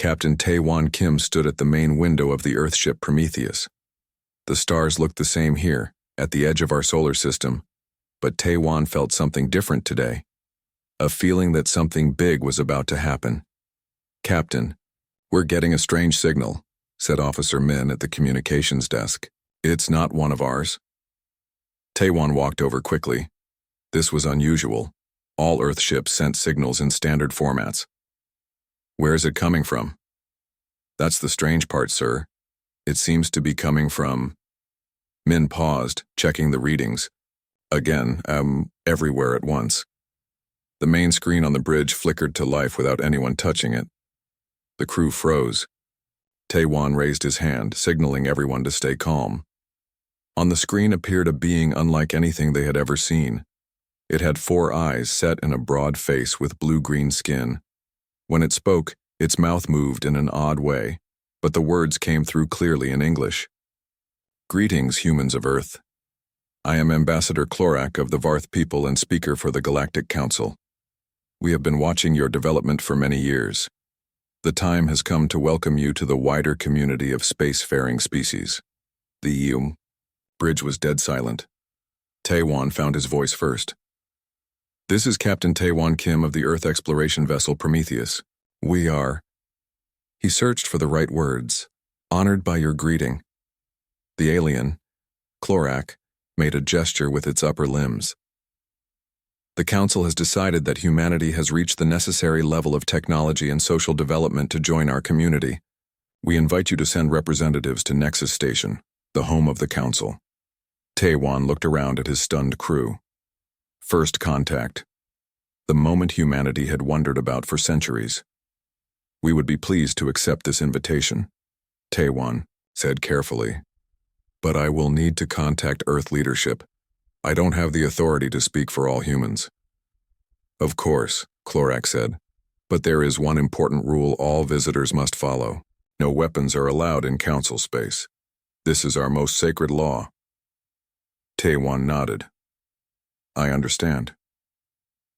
Captain Taewon Kim stood at the main window of the Earthship Prometheus. The stars looked the same here, at the edge of our solar system, but Taewon felt something different today. A feeling that something big was about to happen. "Captain, we're getting a strange signal," said Officer Min at the communications desk. "It's not one of ours." Taewon walked over quickly. This was unusual. All Earth ships sent signals in standard formats. "Where is it coming from?" "That's the strange part, sir. It seems to be coming from—" Min paused, checking the readings. Again, everywhere at once. The main screen on the bridge flickered to life without anyone touching it. The crew froze. Taewon raised his hand, signaling everyone to stay calm. On the screen appeared a being unlike anything they had ever seen. It had 4 eyes set in a broad face with blue-green skin. When it spoke, its mouth moved in an odd way, but the words came through clearly in English. "Greetings, humans of Earth. I am Ambassador Klorak of the Varth people and speaker for the Galactic Council. We have been watching your development for many years. The time has come to welcome you to the wider community of spacefaring species." The bridge was dead silent. Taewon found his voice first. "This is Captain Taewon Kim of the Earth exploration vessel Prometheus. We are—" He searched for the right words. "Honored by your greeting." The alien, Klorak, made a gesture with its upper limbs. "The Council has decided that humanity has reached the necessary level of technology and social development to join our community. We invite you to send representatives to Nexus Station, the home of the Council." Taewon looked around at his stunned crew. First contact. The moment humanity had wondered about for centuries. "We would be pleased to accept this invitation," Taewon said carefully. "But I will need to contact Earth leadership. I don't have the authority to speak for all humans." "Of course," Klorak said. "But there is one important rule all visitors must follow. No weapons are allowed in Council space. This is our most sacred law." Taewon nodded. "I understand.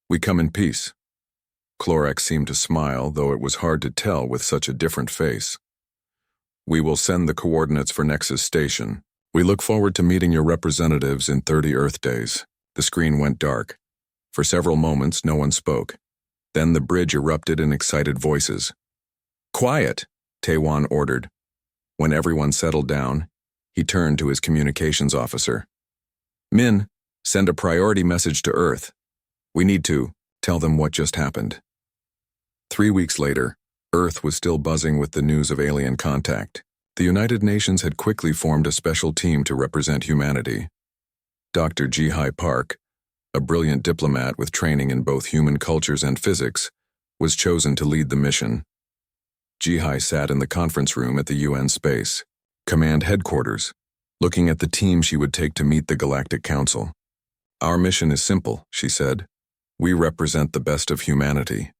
We come in peace." Klorak seemed to smile, though it was hard to tell with such a different face. "We will send the coordinates for Nexus Station. We look forward to meeting your representatives in 30 Earth days." The screen went dark. For several moments, no one spoke. Then the bridge erupted in excited voices. "Quiet," Taewon ordered. When everyone settled down, he turned to his communications officer. "Min, send a priority message to Earth. We need to tell them what just happened." 3 weeks later, Earth was still buzzing with the news of alien contact. The United Nations had quickly formed a special team to represent humanity. Dr. Ji-Hai Park, a brilliant diplomat with training in both human cultures and physics, was chosen to lead the mission. Ji-Hai sat in the conference room at the UN Space Command headquarters, looking at the team she would take to meet the Galactic Council. "Our mission is simple," she said. "We represent the best of humanity.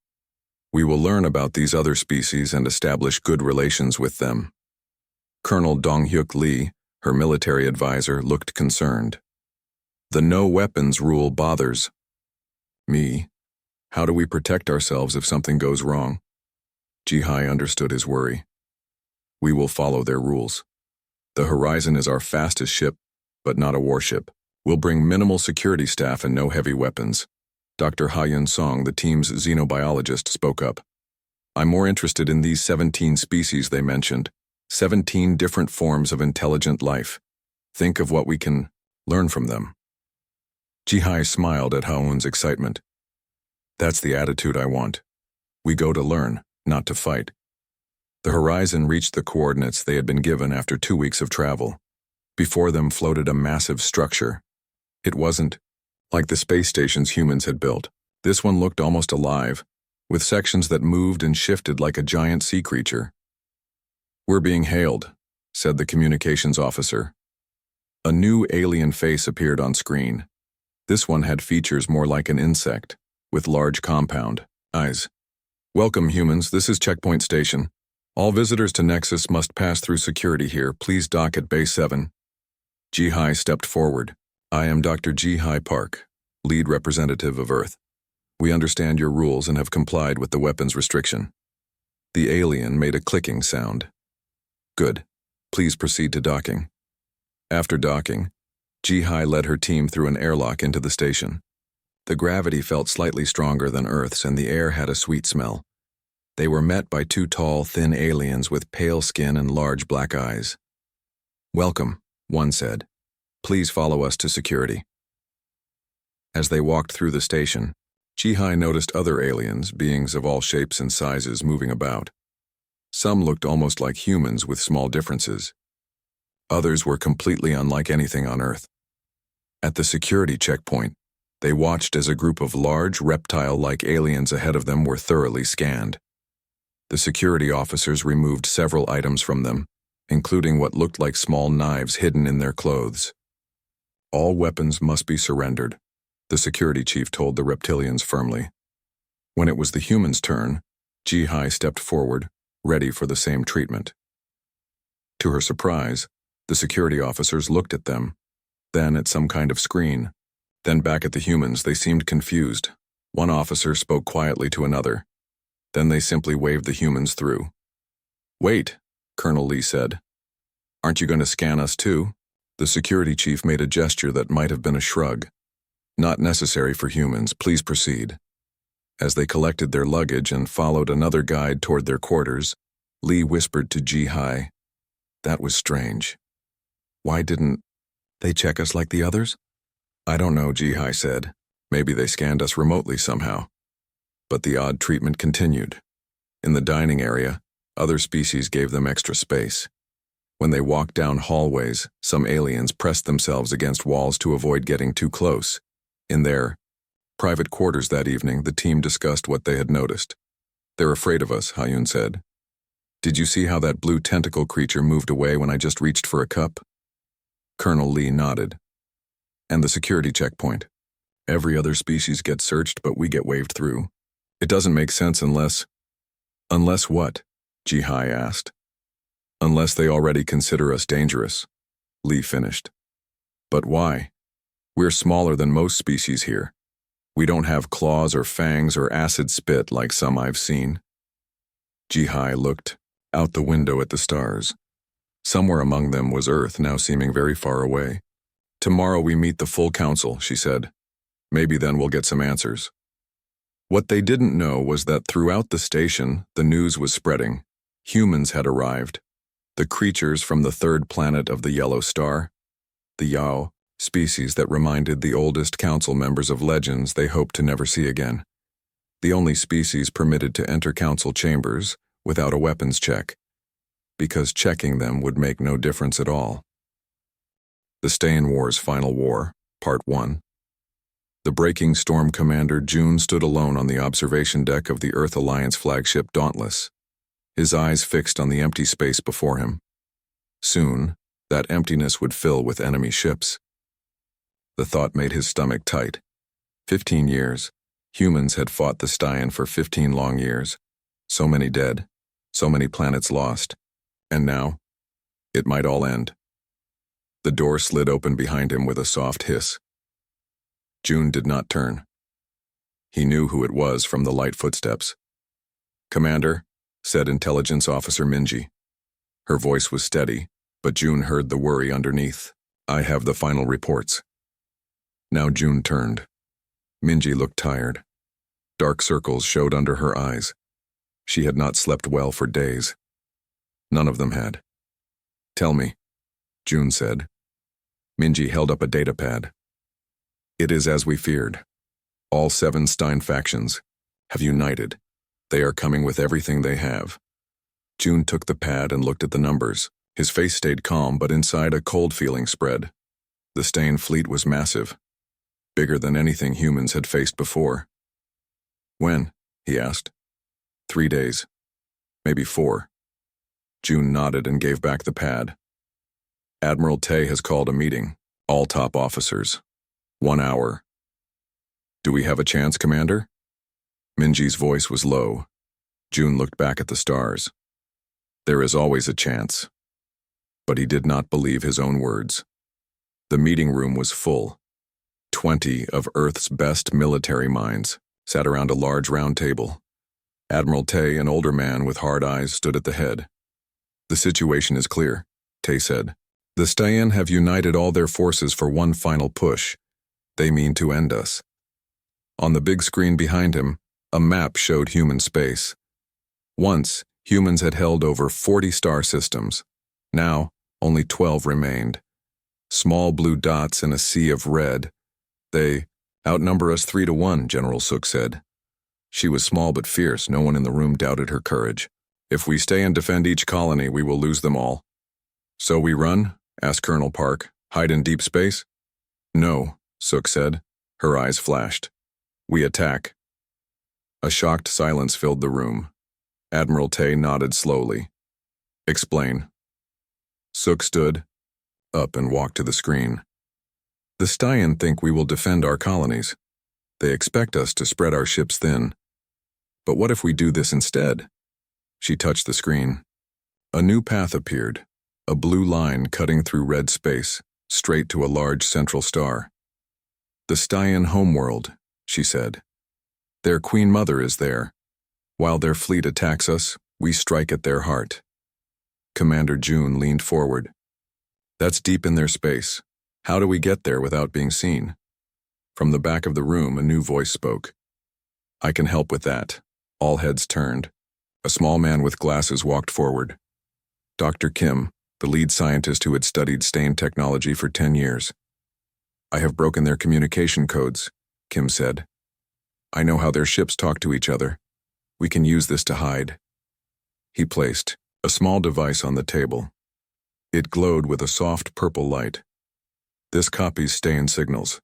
We will learn about these other species and establish good relations with them." Colonel Dong-hyuk Lee, her military advisor, looked concerned. "The no-weapons rule bothers me. How do we protect ourselves if something goes wrong?" Ji-Hai understood his worry. "We will follow their rules. The Horizon is our fastest ship, but not a warship. We'll bring minimal security staff and no heavy weapons." Dr. Ha-Yun Song, the team's xenobiologist, spoke up. "I'm more interested in these 17 species they mentioned. 17 different forms of intelligent life. Think of what we can learn from them." Ji-Hai smiled at Ha-Yun's excitement. "That's the attitude I want. We go to learn, not to fight." The Horizon reached the coordinates they had been given after 2 weeks of travel. Before them floated a massive structure. It wasn't like the space stations humans had built. This one looked almost alive, with sections that moved and shifted like a giant sea creature. "We're being hailed," said the communications officer. A new alien face appeared on screen. This one had features more like an insect, with large compound eyes. "Welcome, humans. This is Checkpoint Station. All visitors to Nexus must pass through security here. Please dock at Bay 7. Ji-Hai stepped forward. "I am Dr. Ji-Hai Park, lead representative of Earth. We understand your rules and have complied with the weapons restriction." The alien made a clicking sound. Good. Please proceed to docking. After docking, HFY led her team through an airlock into the station. The gravity felt slightly stronger than Earth's and the air had a sweet smell. They were met by two tall, thin aliens with pale skin and large black eyes. "Welcome," one said. "Please follow us to security." As they walked through the station, HFY noticed other aliens, beings of all shapes and sizes, moving about. Some looked almost like humans with small differences. Others were completely unlike anything on Earth. At the security checkpoint, they watched as a group of large, reptile-like aliens ahead of them were thoroughly scanned. The security officers removed several items from them, including what looked like small knives hidden in their clothes. "All weapons must be surrendered," the security chief told the reptilians firmly. When it was the humans' turn, HFY stepped forward, ready for the same treatment. To her surprise, the security officers looked at them, then at some kind of screen, then back at the humans. They seemed confused. One officer spoke quietly to another. Then they simply waved the humans through. "Wait," Colonel Lee said. "Aren't you going to scan us too?" The security chief made a gesture that might have been a shrug. "Not necessary for humans. Please proceed." As they collected their luggage and followed another guide toward their quarters, Lee whispered to HFY, "That was strange. Why didn't they check us like the others?" "I don't know," HFY said. "Maybe they scanned us remotely somehow." But the odd treatment continued. In the dining area, other species gave them extra space. When they walked down hallways, some aliens pressed themselves against walls to avoid getting too close. In their private quarters that evening, the team discussed what they had noticed. "They're afraid of us," Hyun said. "Did you see how that blue tentacle creature moved away when I just reached for a cup?" Colonel Lee nodded. "And the security checkpoint. Every other species gets searched, but we get waved through. It doesn't make sense unless..." "Unless what?" HFY asked. "Unless they already consider us dangerous," Lee finished. "But why? We're smaller than most species here. We don't have claws or fangs or acid spit like some I've seen." HFY looked out the window at the stars. Somewhere among them was Earth, now seeming very far away. "Tomorrow we meet the full council," she said. "Maybe then we'll get some answers." What they didn't know was that throughout the station, the news was spreading. Humans had arrived. The creatures from the third planet of the yellow star. The Yao, species that reminded the oldest council members of legends they hoped to never see again. The only species permitted to enter council chambers without a weapons check, because checking them would make no difference at all. The Staen War's Final War, Part 1. The Breaking Storm Commander June stood alone on the observation deck of the Earth Alliance flagship Dauntless, his eyes fixed on the empty space before him. Soon, that emptiness would fill with enemy ships. The thought made his stomach tight. 15 years. Humans had fought the Staen for 15 long years. So many dead, so many planets lost. And now, it might all end. The door slid open behind him with a soft hiss. June did not turn. He knew who it was from the light footsteps. "Commander," said Intelligence Officer Minji. Her voice was steady, but June heard the worry underneath. "I have the final reports." Now June turned. Minji looked tired. Dark circles showed under her eyes. She had not slept well for days. None of them had. "Tell me," June said. Minji held up a datapad. "It is as we feared. All 7 Staen factions have united. They are coming with everything they have." June took the pad and looked at the numbers. His face stayed calm, but inside a cold feeling spread. The Staen fleet was massive, bigger than anything humans had faced before. "When?" he asked. 3 days. Maybe 4. June nodded and gave back the pad. "Admiral Tae has called a meeting. All top officers. 1 hour. Do we have a chance, Commander?" Minji's voice was low. June looked back at the stars. There is always a chance. But he did not believe his own words. The meeting room was full. 20 of Earth's best military minds sat around a large round table. Admiral Tay, an older man with hard eyes, stood at the head. The situation is clear, Tay said. The Staen have united all their forces for one final push. They mean to end us. On the big screen behind him, a map showed human space. Once, humans had held over 40 star systems. Now, only 12 remained. Small blue dots in a sea of red. They outnumber us 3-1, General Sook said. She was small but fierce. No one in the room doubted her courage. If we stay and defend each colony, we will lose them all. So we run? Asked Colonel Park. Hide in deep space? No, Sook said. Her eyes flashed. We attack. A shocked silence filled the room. Admiral Tay nodded slowly. Explain. Sook stood up and walked to the screen. The Staen think we will defend our colonies. They expect us to spread our ships thin. But what if we do this instead? She touched the screen. A new path appeared, a blue line cutting through red space, straight to a large central star. The Staen homeworld, she said. Their Queen Mother is there. While their fleet attacks us, we strike at their heart. Commander June leaned forward. That's deep in their space. How do we get there without being seen? From the back of the room, a new voice spoke. I can help with that. All heads turned. A small man with glasses walked forward. Dr. Kim, the lead scientist who had studied Staen technology for 10 years. I have broken their communication codes, Kim said. I know how their ships talk to each other. We can use this to hide. He placed a small device on the table. It glowed with a soft purple light. This copies Staen signals.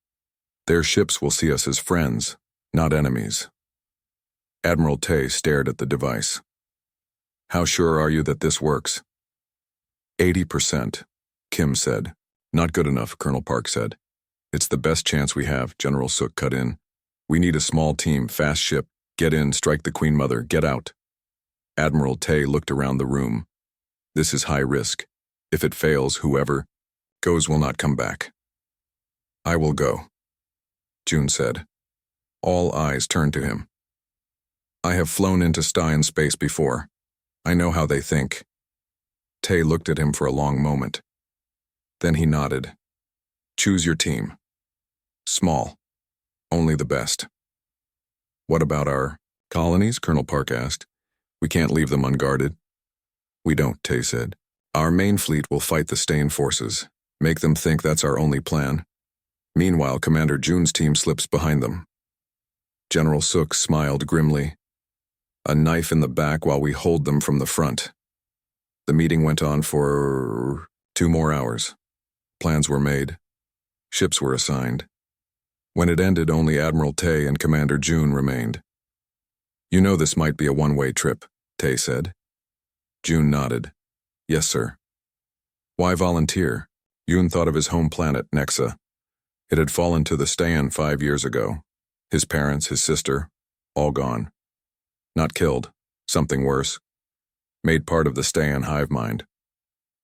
Their ships will see us as friends, not enemies. Admiral Tay stared at the device. How sure are you that this works? 80%, Kim said. Not good enough, Colonel Park said. It's the best chance we have, General Sook cut in. We need a small team, fast ship. Get in, strike the Queen Mother, get out. Admiral Tay looked around the room. This is high risk. If it fails, whoever goes will not come back. I will go, June said. All eyes turned to him. I have flown into Staen space before. I know how they think. Tay looked at him for a long moment. Then he nodded. Choose your team. Small. Only the best. What about our colonies? Colonel Park asked. We can't leave them unguarded. We don't, Tay said. Our main fleet will fight the Staen forces. Make them think that's our only plan. Meanwhile, Commander June's team slips behind them. General Sook smiled grimly. A knife in the back while we hold them from the front. The meeting went on for 2 more hours. Plans were made. Ships were assigned. When it ended, only Admiral Tay and Commander June remained. You know this might be a one-way trip, Tay said. June nodded. Yes, sir. Why volunteer? Yoon thought of his home planet, Nexa. It had fallen to the Staen 5 years ago. His parents, his sister, all gone. Not killed, something worse. Made part of the Staen hive mind.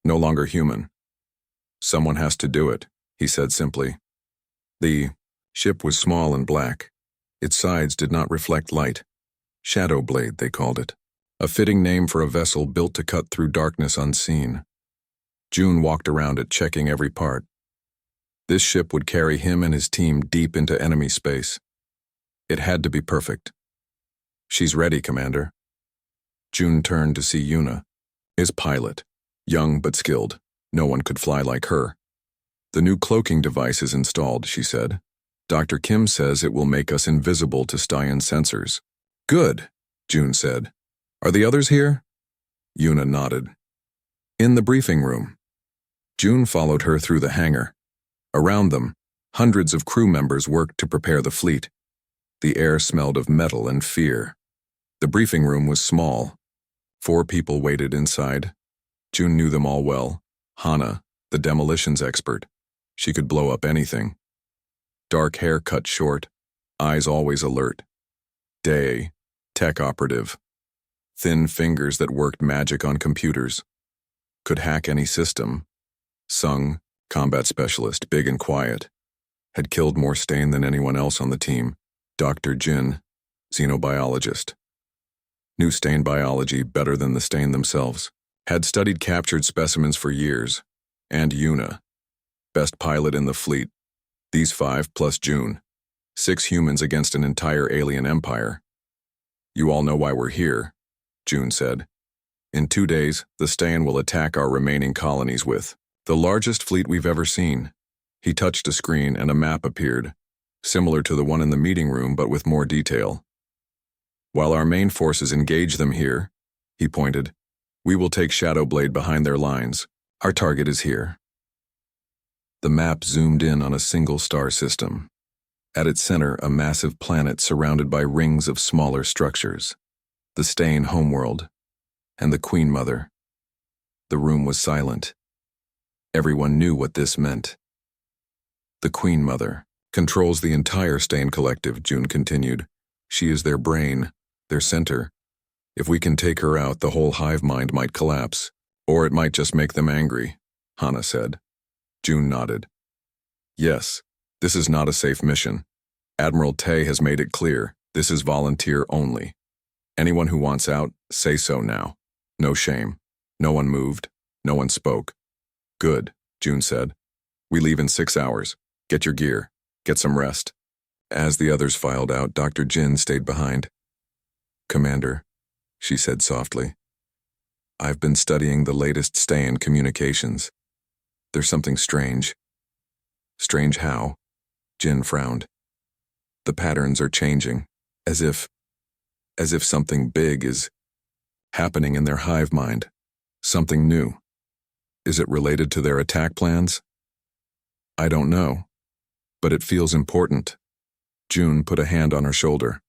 No longer human. Someone has to do it, he said simply. The ship was small and black. Its sides did not reflect light. Shadow Blade, they called it. A fitting name for a vessel built to cut through darkness unseen. June walked around it, checking every part. This ship would carry him and his team deep into enemy space. It had to be perfect. She's ready, Commander. June turned to see Yuna, his pilot, young but skilled. No one could fly like her. The new cloaking device is installed, she said. Dr. Kim says it will make us invisible to Staen sensors. Good, June said. Are the others here? Yuna nodded. In the briefing room. June followed her through the hangar. Around them, hundreds of crew members worked to prepare the fleet. The air smelled of metal and fear. The briefing room was small. 4 people waited inside. June knew them all well. Hana, the demolitions expert. She could blow up anything. Dark hair cut short, eyes always alert. Day, tech operative. Thin fingers that worked magic on computers. Could hack any system. Sung, combat specialist, big and quiet. Had killed more Staen than anyone else on the team. Dr. Jin, xenobiologist. Knew Staen biology better than the Staen themselves. Had studied captured specimens for years. And Una, best pilot in the fleet. These 5 plus June. 6 humans against an entire alien empire. You all know why we're here, June said. In 2 days, the Staen will attack our remaining colonies with the largest fleet we've ever seen. He touched a screen and a map appeared, similar to the one in the meeting room but with more detail. While our main forces engage them here, he pointed, we will take Shadowblade behind their lines. Our target is here. The map zoomed in on a single star system. At its center, a massive planet surrounded by rings of smaller structures. The Staen homeworld, and the Queen Mother. The room was silent. Everyone knew what this meant. The Queen Mother controls the entire Staen collective, June continued. She is their brain, their center. If we can take her out, the whole hive mind might collapse. Or it might just make them angry, Hannah said. June nodded. Yes, this is not a safe mission. Admiral Tay has made it clear, this is volunteer only. Anyone who wants out, say so now. No shame. No one moved. No one spoke. Good, June said. We leave in 6 hours. Get your gear. Get some rest. As the others filed out, Dr. Jin stayed behind. Commander, she said softly. I've been studying the latest Staen communications. There's something strange. Strange how? Jin frowned. The patterns are changing, as if something big is happening in their hive mind. Something new. Is it related to their attack plans? I don't know, but it feels important. June put a hand on her shoulder.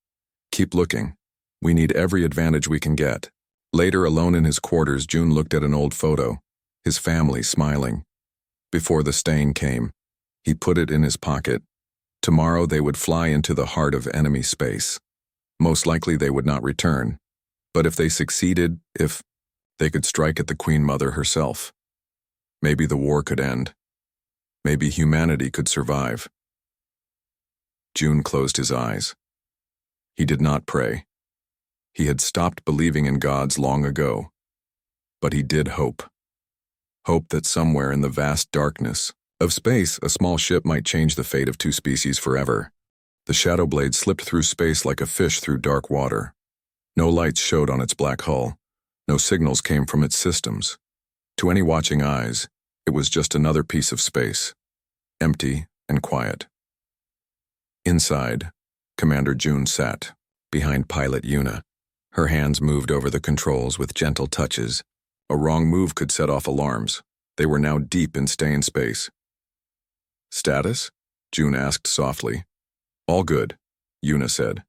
Keep looking. We need every advantage we can get. Later, alone in his quarters, June looked at an old photo, his family smiling. Before the Staen came, he put it in his pocket. Tomorrow they would fly into the heart of enemy space. Most likely they would not return. But if they succeeded, if they could strike at the Queen Mother herself, maybe the war could end. Maybe humanity could survive. June closed his eyes. He did not pray. He had stopped believing in gods long ago. But he did hope. Hope that somewhere in the vast darkness of space, a small ship might change the fate of 2 species forever. The Shadowblade slipped through space like a fish through dark water. No lights showed on its black hull. No signals came from its systems. To any watching eyes, it was just another piece of space, empty and quiet. Inside, Commander June sat, behind pilot Una. Her hands moved over the controls with gentle touches. A wrong move could set off alarms. They were now deep in Staen space. Status? June asked softly. All good, Una said.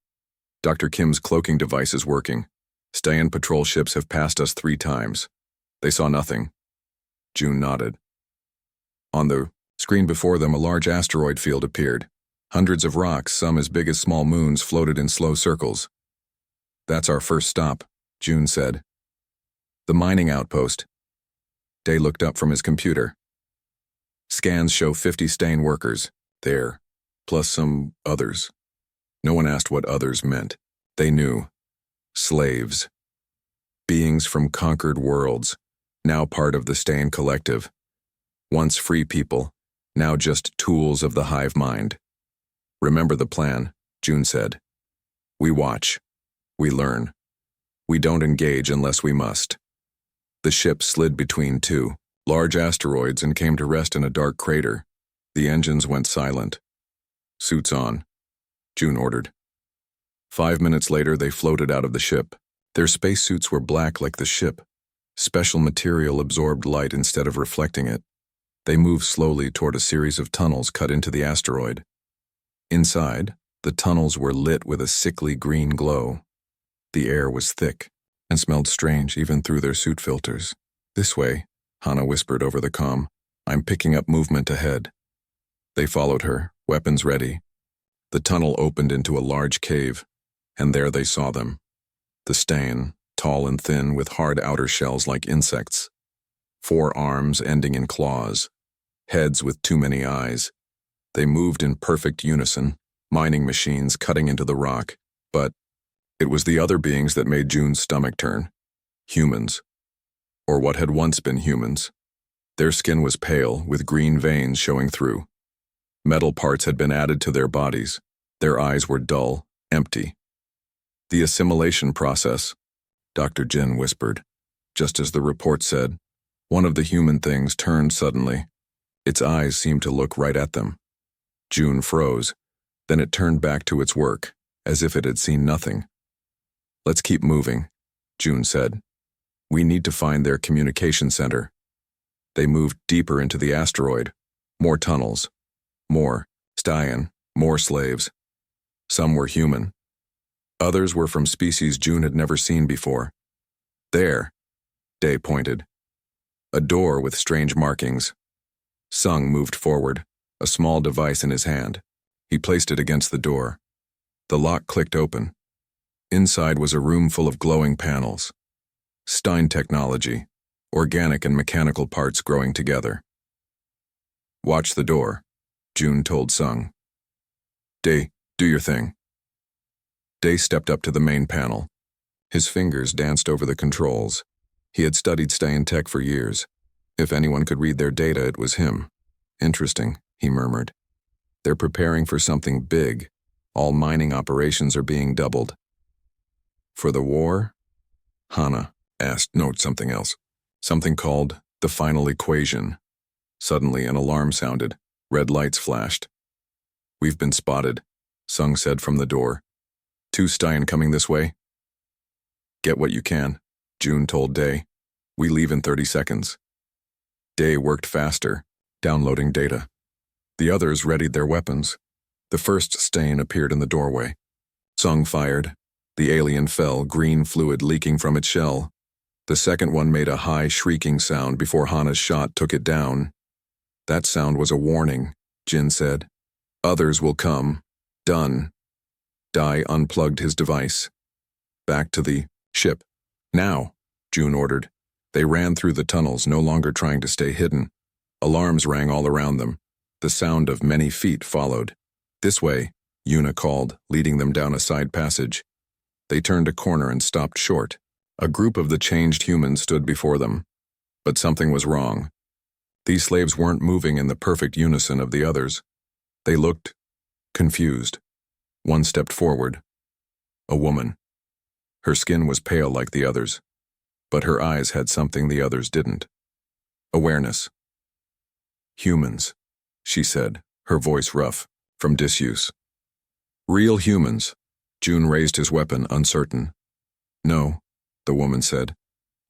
Dr. Kim's cloaking device is working. Staen patrol ships have passed us 3 times. They saw nothing. June nodded. On the screen before them, a large asteroid field appeared. Hundreds of rocks, some as big as small moons, floated in slow circles. That's our first stop, June said. The mining outpost. Day looked up from his computer. Scans show 50 Staen workers there, plus some others. No one asked what others meant. They knew. Slaves. Beings from conquered worlds, now part of the Staen collective. Once free people, now just tools of the hive mind. Remember the plan, June said. We watch. We learn. We don't engage unless we must. The ship slid between 2 large asteroids and came to rest in a dark crater. The engines went silent. Suits on, June ordered. 5 minutes later, they floated out of the ship. Their spacesuits were black like the ship. Special material absorbed light instead of reflecting it. They moved slowly toward a series of tunnels cut into the asteroid. Inside, the tunnels were lit with a sickly green glow. The air was thick and smelled strange even through their suit filters. This way, Hannah whispered over the comm. I'm picking up movement ahead. They followed her, weapons ready. The tunnel opened into a large cave, and there they saw them. The Staen, tall and thin with hard outer shells like insects. 4 arms ending in claws. Heads with too many eyes. They moved in perfect unison, mining machines cutting into the rock, but It was the other beings that made June's stomach turn. Humans. Or what had once been humans. Their skin was pale, with green veins showing through. Metal parts had been added to their bodies. Their eyes were dull, empty. The assimilation process, Dr. Jin whispered. Just as the report said, one of the human things turned suddenly. Its eyes seemed to look right at them. June froze. Then it turned back to its work, as if it had seen nothing. Let's keep moving, June said. We need to find their communication center. They moved deeper into the asteroid. More tunnels. More. Staen. More slaves. Some were human. Others were from species June had never seen before. There, Day pointed. A door with strange markings. Sung moved forward, a small device in his hand. He placed it against the door. The lock clicked open. Inside was a room full of glowing panels. Staen technology, organic and mechanical parts growing together. Watch the door, June told Sung. Day, do your thing. Day stepped up to the main panel. His fingers danced over the controls. He had studied Staen tech for years. If anyone could read their data, it was him. Interesting, he murmured. They're preparing for something big. All mining operations are being doubled. For the war? Hana asked. Note something else. Something called the final equation. Suddenly an alarm sounded. Red lights flashed. We've been spotted, Sung said from the door. 2 Staen coming this way. Get what you can, June told Day. We leave in 30 seconds. Day worked faster, downloading data. The others readied their weapons. The first Staen appeared in the doorway. Sung fired. The alien fell, green fluid leaking from its shell. The second one made a high, shrieking sound before Hana's shot took it down. That sound was a warning, Jin said. Others will come. Done. Dai unplugged his device. Back to the ship. Now, June ordered. They ran through the tunnels, no longer trying to stay hidden. Alarms rang all around them. The sound of many feet followed. This way, Yuna called, leading them down a side passage. They turned a corner and stopped short. A group of the changed humans stood before them. But something was wrong. These slaves weren't moving in the perfect unison of the others. They looked confused. One stepped forward. A woman. Her skin was pale like the others, but her eyes had something the others didn't. Awareness. Humans, she said, her voice rough, from disuse. Real humans. June raised his weapon, uncertain. No, the woman said.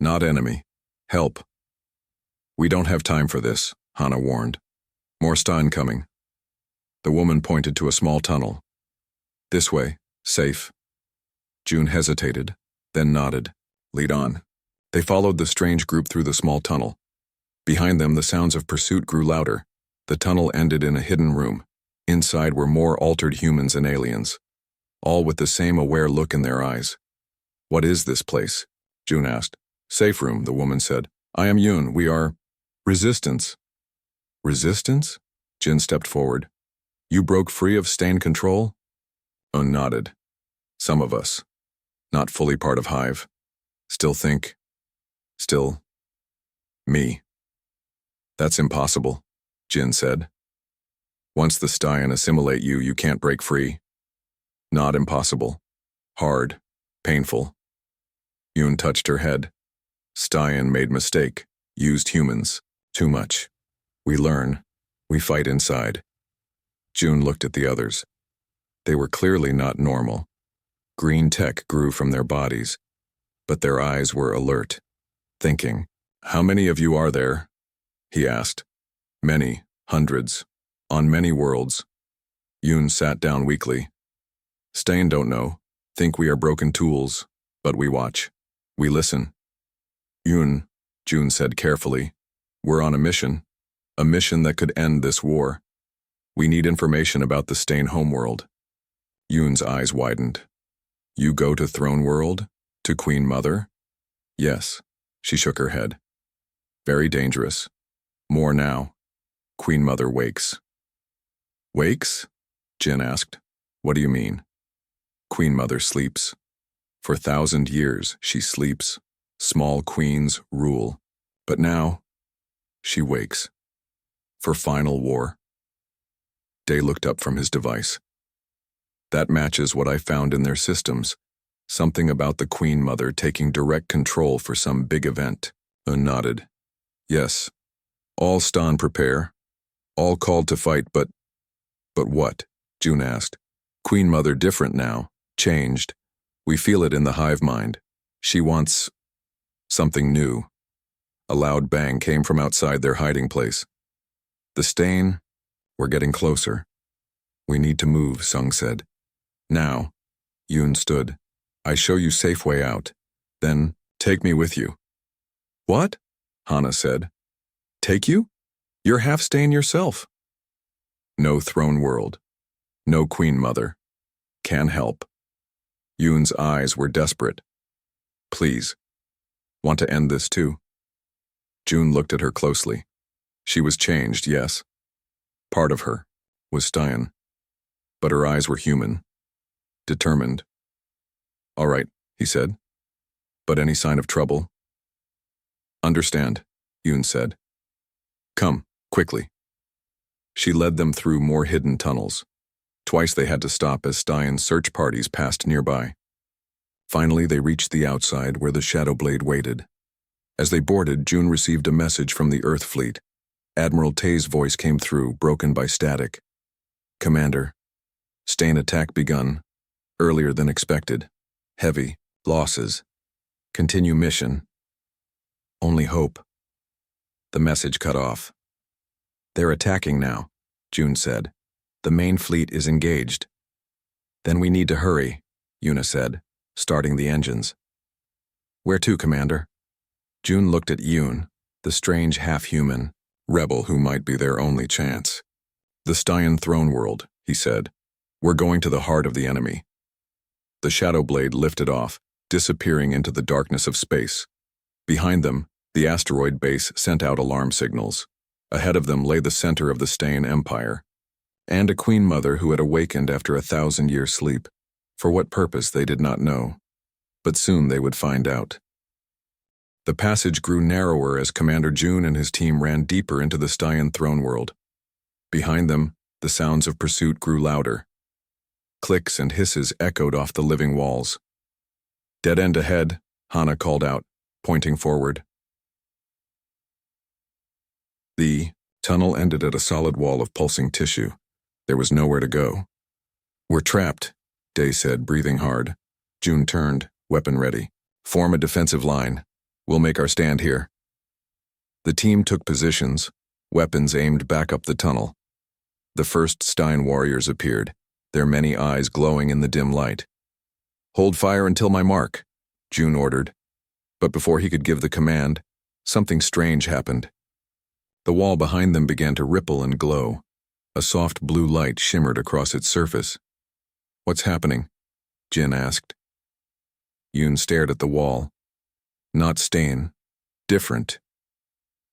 Not enemy. Help. We don't have time for this, Hana warned. More Staen coming. The woman pointed to a small tunnel. This way, safe. June hesitated, then nodded. Lead on. They followed the strange group through the small tunnel. Behind them, the sounds of pursuit grew louder. The tunnel ended in a hidden room. Inside were more altered humans and aliens, all with the same aware look in their eyes. What is this place? June asked. Safe room, the woman said. I am Yoon. We are Resistance. Resistance? Jin stepped forward. You broke free of Staen control? Un nodded. Some of us. Not fully part of Hive. Still me. That's impossible, Jin said. Once the Staen assimilate you, you can't break free. Not impossible. Hard. Painful. Yoon touched her head. Staen made mistake. Used humans. Too much. We learn. We fight inside. June looked at the others. They were clearly not normal. Green tech grew from their bodies, but their eyes were alert, thinking. How many of you are there? He asked. Many, hundreds, on many worlds. Yoon sat down weakly. Staen don't know, think we are broken tools, but we watch. We listen. Yoon, June said carefully, we're on a mission that could end this war. We need information about the Staen homeworld. Yoon's eyes widened. You go to Throne World? To Queen Mother? Yes, she shook her head. Very dangerous. More now. Queen Mother wakes. Wakes? Jin asked. What do you mean? Queen Mother sleeps. For 1,000 years she sleeps, small queens rule. But now, she wakes. For final war. Day looked up from his device. That matches what I found in their systems. Something about the Queen Mother taking direct control for some big event. Nodded. Yes. All Staen prepare. All called to fight, but what? June asked. Queen Mother different now. Changed. We feel it in the hive mind. She wants something new. A loud bang came from outside their hiding place. The Staen, we're getting closer. We need to move, Sung said. Now, Yoon stood. I show you safe way out. Then, take me with you. What? Hana said. Take you? You're half Staen yourself. No throne world. No Queen Mother. Can help. Yoon's eyes were desperate. Please. Want to end this too? June looked at her closely. She was changed, yes. Part of her was Staen. But her eyes were human. Determined. All right, he said. But any sign of trouble? Understand, Yoon said. Come, quickly. She led them through more hidden tunnels. Twice they had to stop as Staen's search parties passed nearby. Finally, they reached the outside where the Shadow Blade waited. As they boarded, June received a message from the Earth Fleet. Admiral Tay's voice came through, broken by static. Commander, Staen attack begun. Earlier than expected. Heavy. Losses. Continue mission. Only hope. The message cut off. They're attacking now, June said. The main fleet is engaged. Then we need to hurry, Yuna said, starting the engines. Where to, Commander? June looked at Yoon, the strange half-human rebel who might be their only chance. The Staen throne world, he said. We're going to the heart of the enemy. The Shadow Blade lifted off, disappearing into the darkness of space. Behind them, the asteroid base sent out alarm signals. Ahead of them lay the center of the Staen Empire, and a Queen Mother who had awakened after 1,000-year sleep. For what purpose they did not know, but soon they would find out. The passage grew narrower as Commander June and his team ran deeper into the Staen throne world. Behind them, the sounds of pursuit grew louder. Clicks and hisses echoed off the living walls. Dead end ahead, Hana called out, pointing forward. The tunnel ended at a solid wall of pulsing tissue. There was nowhere to go. We're trapped, Day said, breathing hard. June turned, weapon ready. Form a defensive line. We'll make our stand here. The team took positions, weapons aimed back up the tunnel. The first Staen warriors appeared, their many eyes glowing in the dim light. Hold fire until my mark, June ordered. But before he could give the command, something strange happened. The wall behind them began to ripple and glow. A soft blue light shimmered across its surface. What's happening? Jin asked. Yoon stared at the wall. Not Staen. Different.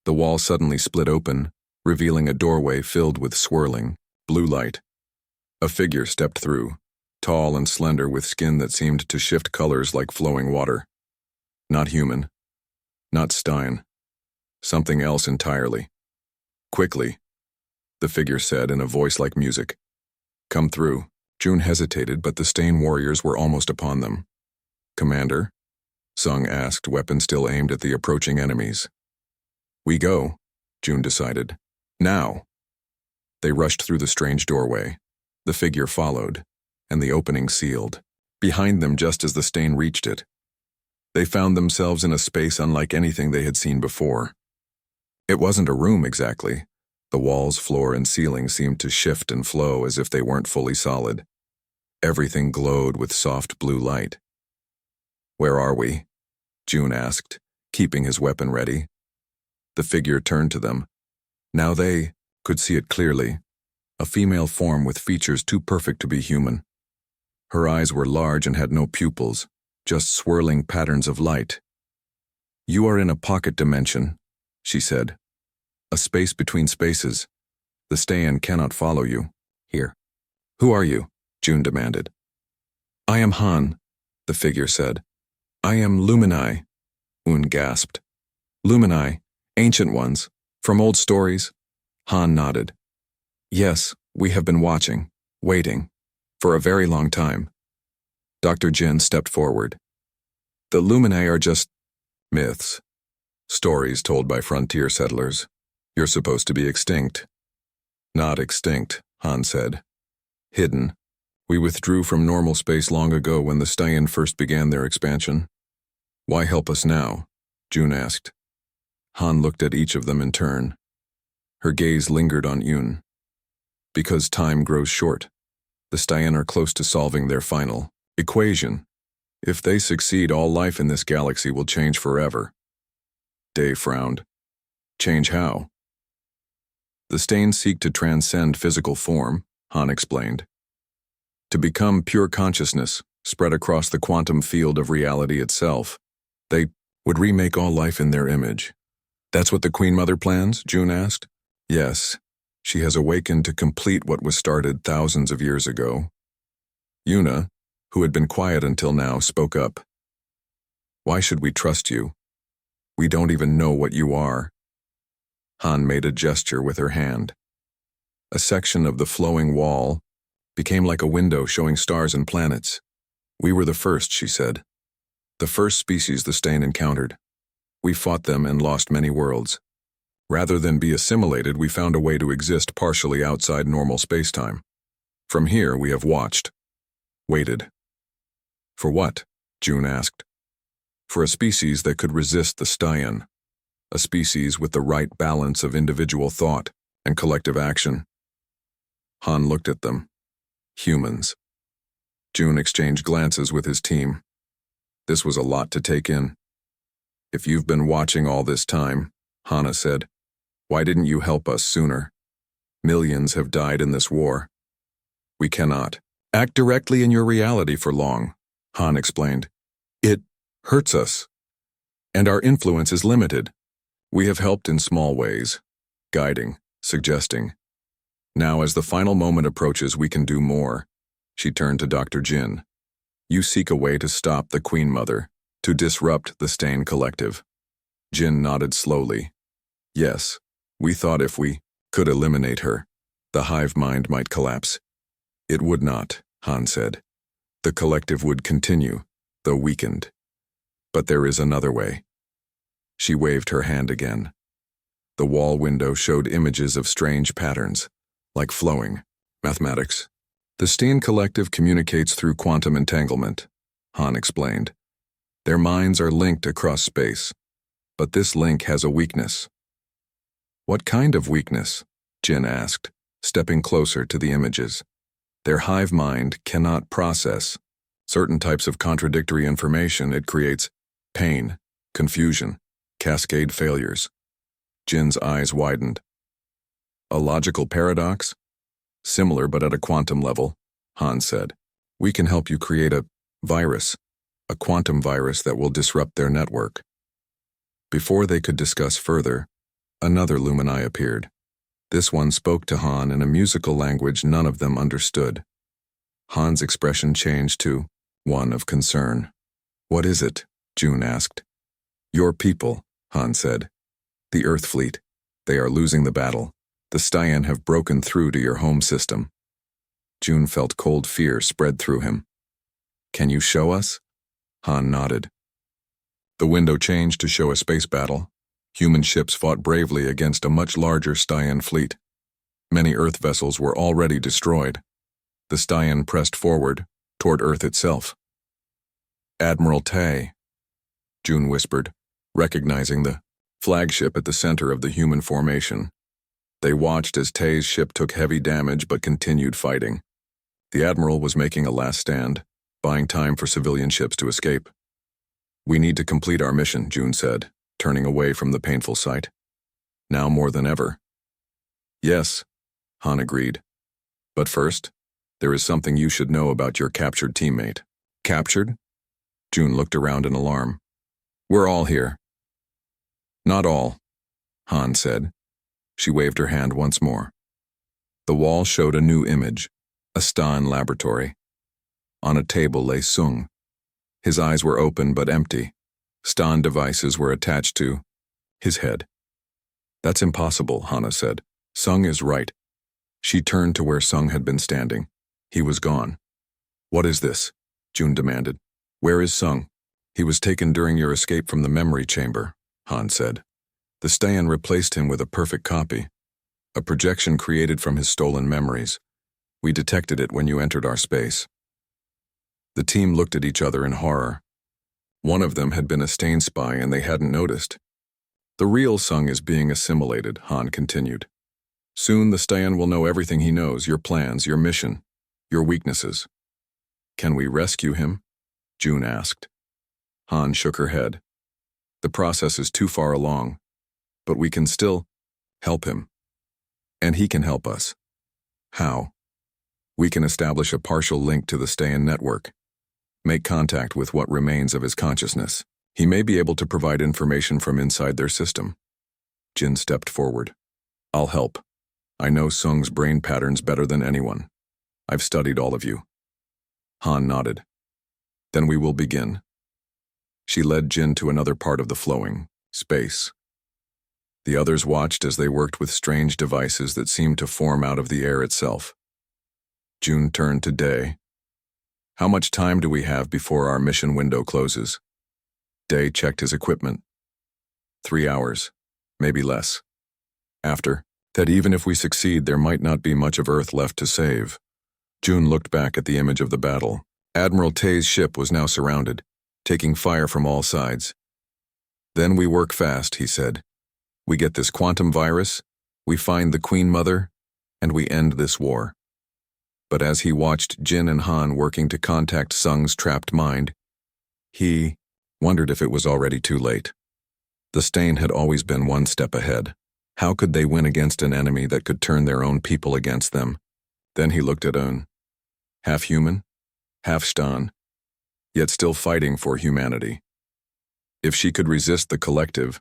The wall suddenly split open, revealing a doorway filled with swirling, blue light. A figure stepped through, tall and slender with skin that seemed to shift colors like flowing water. Not human. Not Staen. Something else entirely. Quickly, the figure said in a voice like music. Come through. June hesitated, but the Staen warriors were almost upon them. Commander? Sung asked, weapon still aimed at the approaching enemies. We go, June decided. Now. They rushed through the strange doorway. The figure followed, and the opening sealed. Behind them, just as the Staen reached it, they found themselves in a space unlike anything they had seen before. It wasn't a room exactly. The walls, floor, and ceiling seemed to shift and flow as if they weren't fully solid. Everything glowed with soft blue light. Where are we? June asked, keeping his weapon ready. The figure turned to them. Now they could see it clearly, a female form with features too perfect to be human. Her eyes were large and had no pupils, just swirling patterns of light. You are in a pocket dimension, she said. A space between spaces. The Staen cannot follow you. Here. Who are you? June demanded. I am Han, the figure said. I am Lumini, Un gasped. Lumini, ancient ones, from old stories? Han nodded. Yes, we have been watching, waiting, for a very long time. Dr. Jin stepped forward. The Lumini are just myths. Stories told by frontier settlers. You're supposed to be extinct. Not extinct, Han said. Hidden. We withdrew from normal space long ago when the Staen first began their expansion. Why help us now? June asked. Han looked at each of them in turn. Her gaze lingered on Yoon. Because time grows short. The Staen are close to solving their final equation. If they succeed, all life in this galaxy will change forever. Day frowned. Change how? The Staen seek to transcend physical form, Han explained. To become pure consciousness, spread across the quantum field of reality itself. They would remake all life in their image. That's what the Queen Mother plans? June asked. Yes. She has awakened to complete what was started thousands of years ago. Yuna, who had been quiet until now, spoke up. Why should we trust you? We don't even know what you are. Han made a gesture with her hand. A section of the flowing wall became like a window showing stars and planets. We were the first, she said. The first species the Staen encountered. We fought them and lost many worlds. Rather than be assimilated, we found a way to exist partially outside normal spacetime. From here, we have watched. Waited. For what? June asked. For a species that could resist the Staen. A species with the right balance of individual thought and collective action. Han looked at them. Humans. June exchanged glances with his team. This was a lot to take in. If you've been watching all this time, Hana said, why didn't you help us sooner? Millions have died in this war. We cannot act directly in your reality for long, Han explained. It hurts us. And our influence is limited. We have helped in small ways, guiding, suggesting. Now, as the final moment approaches, we can do more. She turned to Dr. Jin. You seek a way to stop the Queen Mother, to disrupt the Staen Collective. Jin nodded slowly. Yes, we thought if we could eliminate her, the hive mind might collapse. It would not, Han said. The collective would continue, though weakened. But there is another way. She waved her hand again. The wall window showed images of strange patterns, like flowing mathematics. The Staen Collective communicates through quantum entanglement, Han explained. Their minds are linked across space, but this link has a weakness. What kind of weakness? Jin asked, stepping closer to the images. Their hive mind cannot process certain types of contradictory information. It creates pain, confusion, cascade failures. Jin's eyes widened. A logical paradox? Similar but at a quantum level, Han said. We can help you create a virus, a quantum virus that will disrupt their network. Before they could discuss further, another Lumini appeared. This one spoke to Han in a musical language none of them understood. Han's expression changed to one of concern. What is it? June asked. Your people, Han said. The Earth Fleet. They are losing the battle. The Staen have broken through to your home system. June felt cold fear spread through him. Can you show us? Han nodded. The window changed to show a space battle. Human ships fought bravely against a much larger Staen fleet. Many Earth vessels were already destroyed. The Staen pressed forward, toward Earth itself. Admiral Tay, June whispered, recognizing the flagship at the center of the human formation. They watched as Tay's ship took heavy damage but continued fighting. The Admiral was making a last stand, buying time for civilian ships to escape. We need to complete our mission, June said, turning away from the painful sight. Now more than ever. Yes, Han agreed. But first, there is something you should know about your captured teammate. Captured? June looked around in alarm. We're all here. Not all, Han said. She waved her hand once more. The wall showed a new image, a Staen laboratory. On a table lay Sung. His eyes were open but empty. Staen devices were attached to his head. That's impossible, Hana said. Sung is right. She turned to where Sung had been standing. He was gone. What is this? June demanded. Where is Sung? He was taken during your escape from the memory chamber, Han said. The Staen replaced him with a perfect copy, a projection created from his stolen memories. We detected it when you entered our space. The team looked at each other in horror. One of them had been a Staen spy and they hadn't noticed. The real Sung is being assimilated, Han continued. Soon the Staen will know everything he knows, your plans, your mission, your weaknesses. Can we rescue him? June asked. Han shook her head. The process is too far along, but we can still help him. And he can help us. How? We can establish a partial link to the Staen network. Make contact with what remains of his consciousness. He may be able to provide information from inside their system. Jin stepped forward. I'll help. I know Sung's brain patterns better than anyone. I've studied all of you. Han nodded. Then we will begin. She led Jin to another part of the flowing space. The others watched as they worked with strange devices that seemed to form out of the air itself. June turned to Day. How much time do we have before our mission window closes? Day checked his equipment. 3 hours, maybe less. After that, even if we succeed, there might not be much of Earth left to save. June looked back at the image of the battle. Admiral Tay's ship was now surrounded, taking fire from all sides. Then we work fast, he said. We get this quantum virus, we find the Queen Mother, and we end this war. But as he watched Jin and Han working to contact Sung's trapped mind, he wondered if it was already too late. The Staen had always been one step ahead. How could they win against an enemy that could turn their own people against them? Then he looked at Un. Half human, half Staen, yet still fighting for humanity. If she could resist the collective,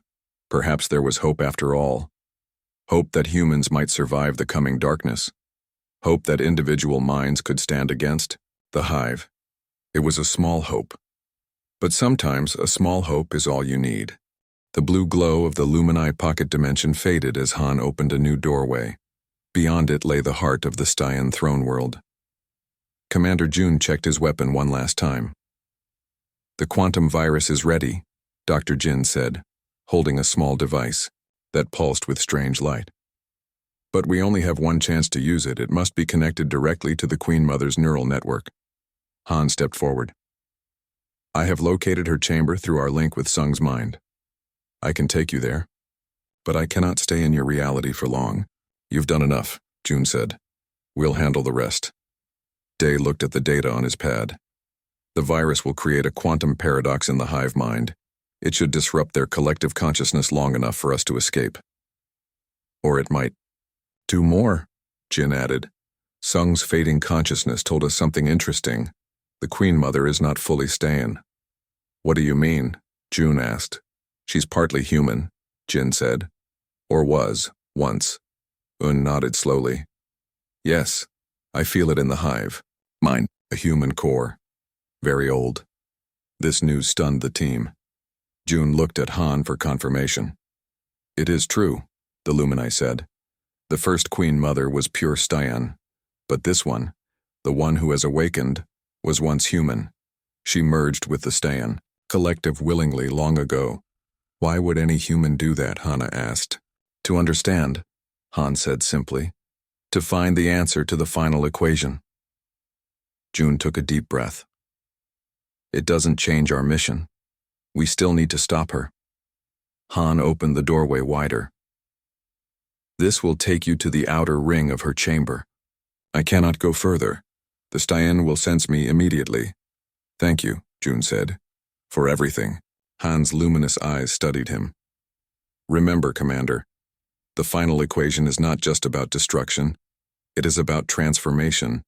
perhaps there was hope after all. Hope that humans might survive the coming darkness. Hope that individual minds could stand against the hive. It was a small hope. But sometimes a small hope is all you need. The blue glow of the Lumini pocket dimension faded as Han opened a new doorway. Beyond it lay the heart of the Staen throne world. Commander June checked his weapon one last time. The quantum virus is ready, Dr. Jin said, holding a small device that pulsed with strange light. But we only have one chance to use it. It must be connected directly to the Queen Mother's neural network. Han stepped forward. I have located her chamber through our link with Sung's mind. I can take you there, but I cannot stay in your reality for long. You've done enough, June said. We'll handle the rest. Day looked at the data on his pad. The virus will create a quantum paradox in the hive mind. It should disrupt their collective consciousness long enough for us to escape. Or it might do more, Jin added. Sung's fading consciousness told us something interesting. The Queen Mother is not fully Staen. What do you mean? June asked. She's partly human, Jin said. Or was, once. Un nodded slowly. Yes, I feel it in the hive. Mine, a human core. Very old. This news stunned the team. June looked at Han for confirmation. It is true, the Lumini said. The first Queen Mother was pure Staen, but this one, the one who has awakened, was once human. She merged with the Staen, collective willingly long ago. Why would any human do that, Hana asked. To understand, Han said simply. To find the answer to the final equation. June took a deep breath. It doesn't change our mission. We still need to stop her. Han opened the doorway wider. This will take you to the outer ring of her chamber. I cannot go further. The Staen will sense me immediately. Thank you, June said. For everything. Han's luminous eyes studied him. Remember, Commander, the final equation is not just about destruction. It is about transformation.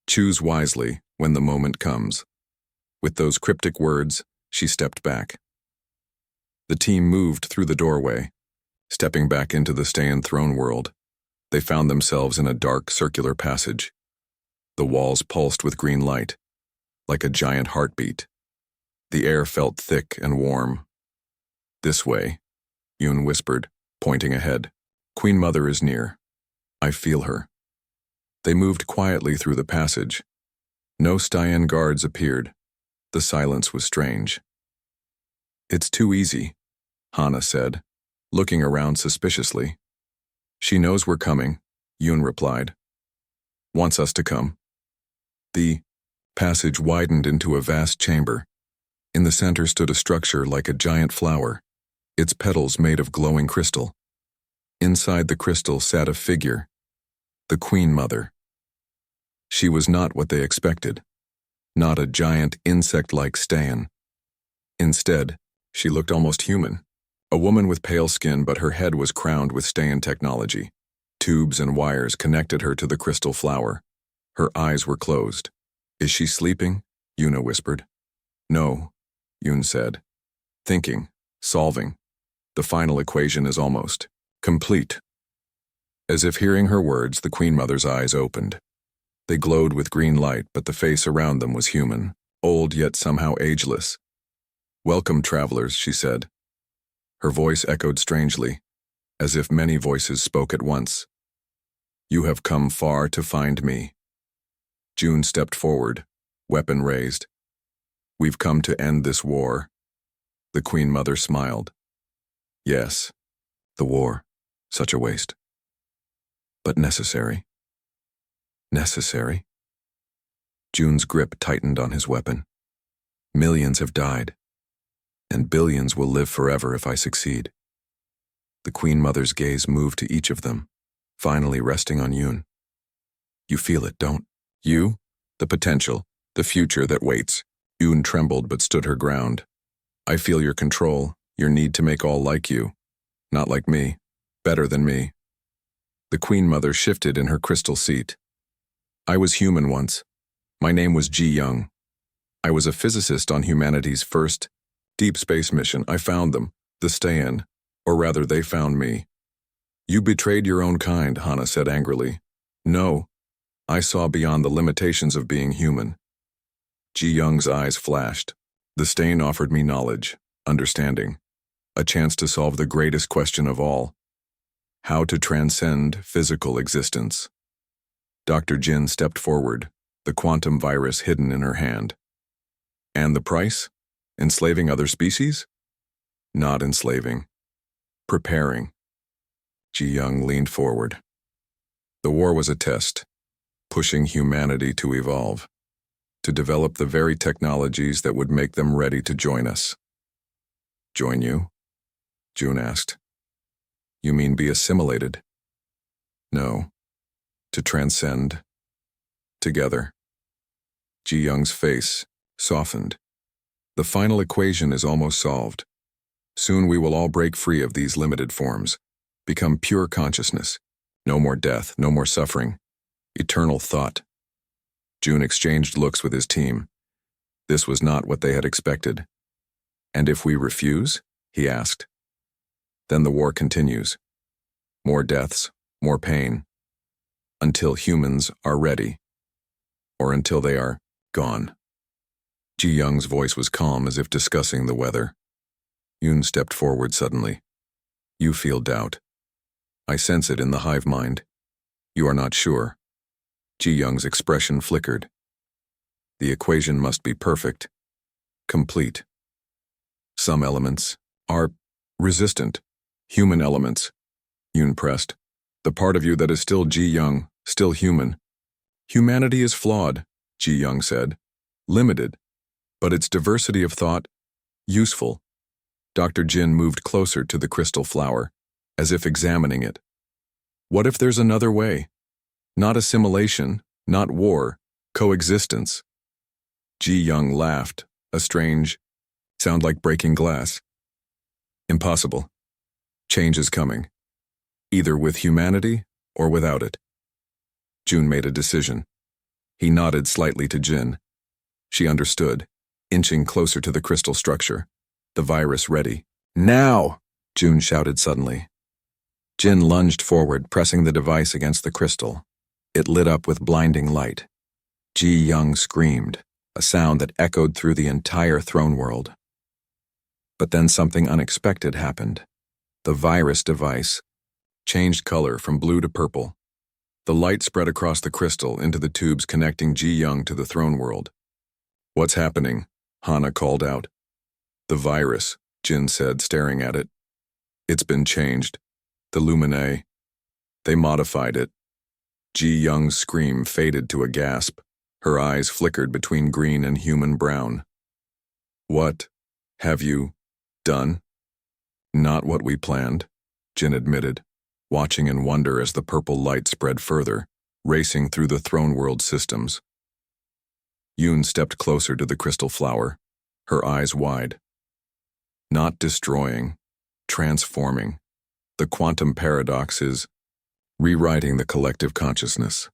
Choose wisely when the moment comes. With those cryptic words, she stepped back. The team moved through the doorway. Stepping back into the Staen throne world, they found themselves in a dark, circular passage. The walls pulsed with green light, like a giant heartbeat. The air felt thick and warm. "This way," Yoon whispered, pointing ahead. "Queen Mother is near. I feel her." They moved quietly through the passage. No Staen guards appeared. The silence was strange. "It's too easy," Hana said, looking around suspiciously. "She knows we're coming," Yoon replied. "Wants us to come." The passage widened into a vast chamber. In the center stood a structure like a giant flower, its petals made of glowing crystal. Inside the crystal sat a figure, the Queen Mother. She was not what they expected, not a giant insect-like Staen. Instead, she looked almost human, a woman with pale skin, but her head was crowned with Staen technology. Tubes and wires connected her to the crystal flower. Her eyes were closed. "Is she sleeping?" Yuna whispered. "No," Yoon said. "Thinking, solving. The final equation is almost complete." As if hearing her words, the Queen Mother's eyes opened. They glowed with green light, but the face around them was human, old yet somehow ageless. "Welcome, travelers," she said. Her voice echoed strangely, as if many voices spoke at once. "You have come far to find me." June stepped forward, weapon raised. "We've come to end this war." The Queen Mother smiled. "Yes, the war, such a waste. But necessary." "Necessary?" June's grip tightened on his weapon. "Millions have died, and billions will live forever if I succeed." The Queen Mother's gaze moved to each of them, finally resting on Yoon. "You feel it, don't you? The potential, the future that waits." Yoon trembled but stood her ground. "I feel your control, your need to make all like you. Not like me, better than me." The Queen Mother shifted in her crystal seat. "I was human once. My name was Ji Young. I was a physicist on humanity's first deep space mission. I found them, the Staen, or rather they found me." "You betrayed your own kind," Hana said angrily. "No, I saw beyond the limitations of being human." Ji Young's eyes flashed. "The Staen offered me knowledge, understanding, a chance to solve the greatest question of all, how to transcend physical existence." Dr. Jin stepped forward, the quantum virus hidden in her hand. "And the price? Enslaving other species?" "Not enslaving. Preparing." Ji Young leaned forward. "The war was a test, pushing humanity to evolve, to develop the very technologies that would make them ready to join us." "Join you?" June asked. "You mean be assimilated?" "No. To transcend. Together." Ji Young's face softened. "The final equation is almost solved. Soon we will all break free of these limited forms, become pure consciousness. No more death, no more suffering. Eternal thought." June exchanged looks with his team. This was not what they had expected. "And if we refuse?" he asked. "Then the war continues. More deaths, more pain. Until humans are ready. Or until they are gone." Ji Young's voice was calm, as if discussing the weather. Yoon stepped forward suddenly. "You feel doubt. I sense it in the hive mind. You are not sure." Ji Young's expression flickered. "The equation must be perfect. Complete. Some elements are resistant. Human elements." Yoon pressed. "The part of you that is still Ji Young, still human." "Humanity is flawed," Ji Young said. "Limited. But its diversity of thought, useful." Dr. Jin moved closer to the crystal flower, as if examining it. "What if there's another way? Not assimilation, not war, coexistence." Ji Young laughed, a strange sound like breaking glass. "Impossible. Change is coming. Either with humanity or without it." June made a decision. He nodded slightly to Jin. She understood, inching closer to the crystal structure, the virus ready. "Now!" June shouted suddenly. Jin lunged forward, pressing the device against the crystal. It lit up with blinding light. Ji Young screamed, a sound that echoed through the entire throne world. But then something unexpected happened. The virus device changed color from blue to purple. The light spread across the crystal into the tubes connecting Ji Young to the throne world. "What's happening?" Hana called out. "The virus," Jin said, staring at it. "It's been changed. The Luminae. They modified it." Ji Young's scream faded to a gasp. Her eyes flickered between green and human brown. "What have you done?" "Not what we planned," Jin admitted, watching in wonder as the purple light spread further, racing through the throne world systems. Yoon stepped closer to the crystal flower, her eyes wide. "Not destroying, transforming. The quantum paradox is rewriting the collective consciousness."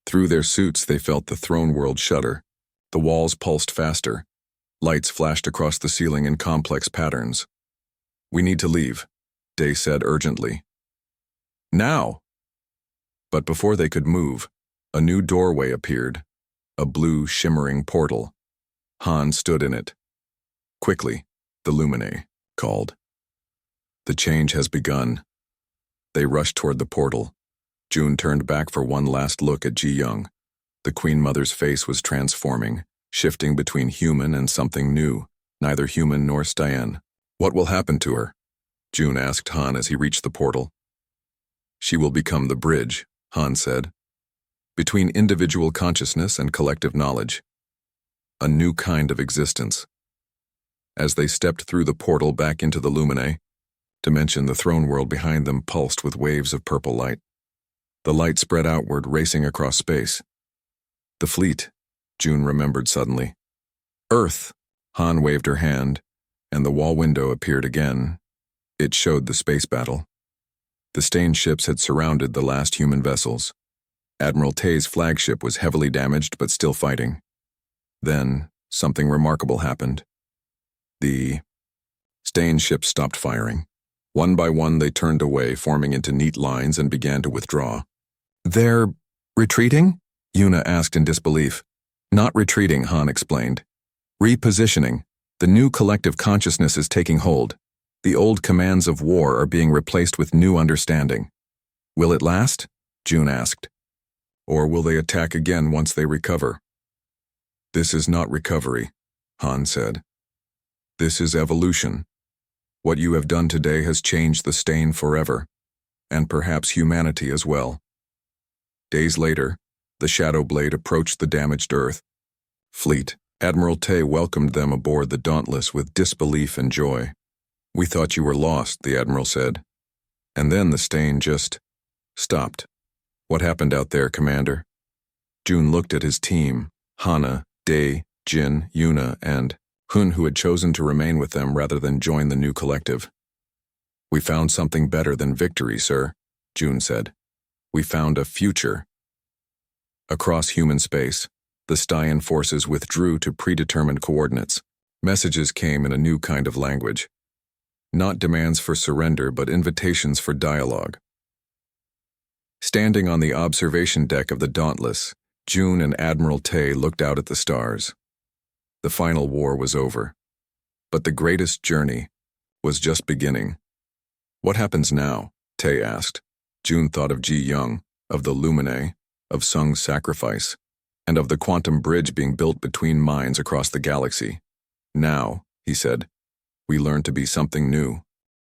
Through their suits they felt the throne world shudder. The walls pulsed faster. Lights flashed across the ceiling in complex patterns. "We need to leave," Day said urgently. "Now!" But before they could move, a new doorway appeared, a blue, shimmering portal. Han stood in it. "Quickly," the Luminae called. "The change has begun." They rushed toward the portal. June turned back for one last look at Ji Young. The Queen Mother's face was transforming, shifting between human and something new, neither human nor Staen. "What will happen to her?" June asked Han as he reached the portal. "She will become the bridge," Han said, "between individual consciousness and collective knowledge. A new kind of existence." As they stepped through the portal back into the Luminae, dimension, the throne world behind them pulsed with waves of purple light. The light spread outward, racing across space. "The fleet," June remembered suddenly. "Earth," Han waved her hand, and the wall window appeared again. It showed the space battle. The Staen ships had surrounded the last human vessels. Admiral Tay's flagship was heavily damaged but still fighting. Then, something remarkable happened. The Staen ships stopped firing. One by one they turned away, forming into neat lines, and began to withdraw. "They're retreating?" Yuna asked in disbelief. "Not retreating," Han explained. "Repositioning. The new collective consciousness is taking hold. The old commands of war are being replaced with new understanding." "Will it last?" June asked. "Or will they attack again once they recover?" "This is not recovery," Han said. "This is evolution. What you have done today has changed the Staen forever, and perhaps humanity as well." Days later, the Shadow Blade approached the damaged Earth fleet. Admiral Tay welcomed them aboard the Dauntless with disbelief and joy. "We thought you were lost," the Admiral said. "And then the Staen just stopped." "What happened out there, Commander?" June looked at his team, Hana, Day, Jin, Yuna, and Hun, who had chosen to remain with them rather than join the new collective. "We found something better than victory, sir," June said. "We found a future." Across human space, the Staen forces withdrew to predetermined coordinates. Messages came in a new kind of language. Not demands for surrender, but invitations for dialogue. Standing on the observation deck of the Dauntless, June and Admiral Tay looked out at the stars. The final war was over, but the greatest journey was just beginning. "What happens now?" Tay asked. June thought of Ji Young, of the Luminae, of Sung's sacrifice, and of the quantum bridge being built between minds across the galaxy. "Now," he said, "we learn to be something new."